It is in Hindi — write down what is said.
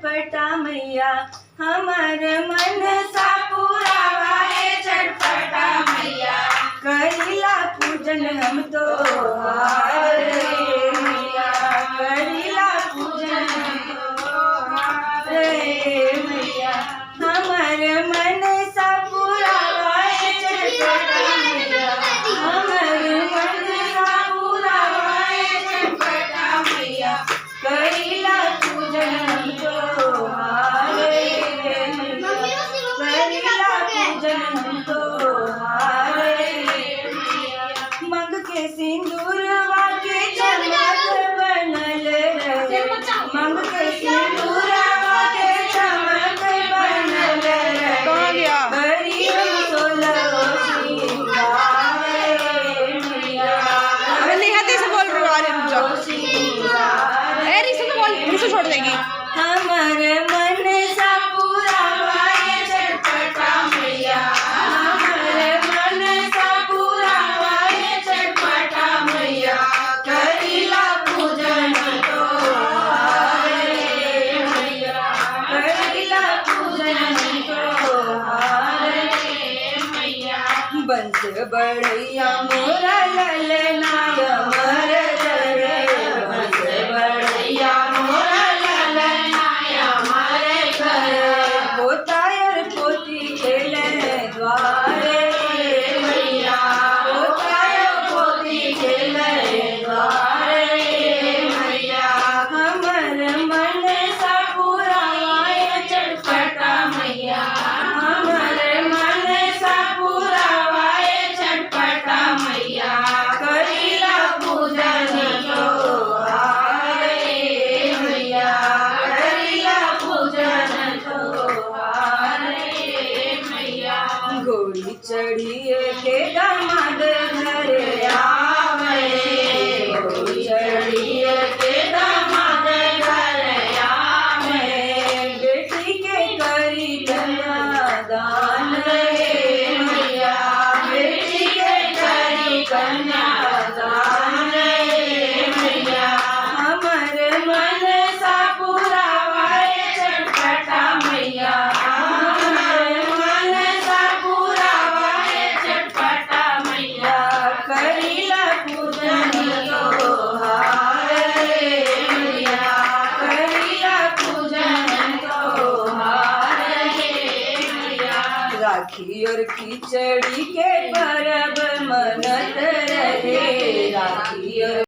चटपटा मैया हमार मन सा पुरावा है चटपटा मैया करीला पूजन हम तो मैया करीला पूजन मैया हमार मन सा पुरावा है चटपटा मैया हमार मन सा पुरावा है चटपटा मैया करीला पूजन हम तो करीला पूजन हम तो मंग के सिंदूरवा के चमक बनल रहे मंग के सिंदूरवा के चमक बनल रहे कहाँ गया बड़ी सोलह निहाती से बोल रही हूँ अरे रुक जाओ रिसु तो बोल रिसु छोड़ देगी हमार मन सा पुरावा है चटपटा मैया हमार मन सा पुरावा है चटपटा मैया करीला पूजन तो मैया करीला पूजन तो मैया बंस बड़ैया मोरा ललना अमर रे बंस बड़ैया मोरा ललना अमर घर पोतायर पोती खेले द्वारे मैया पोतायर पोती खेले द्वारे मैया हमर मन सा पुरावा है चटपटा मैया हमर मन सा पुरावा है चटपटा मैया करीला पूजन तो मैया करीला पूजन तो मैया गोरी चढ़िए के दामाद घर आवे गोरी चढ़िए के दामाद घर आवे बेटी के करी कन्यादान मैया बेटी के करी कन्यादान मैया हमर मन सा पुरावा है चटपटा मैया हमर मन सा पुरावा है चटपटा मैया करीला पूजन तो मैया करीला पूजन तो मैया राखी और खिचड़ी के परब मनत रहे राखी और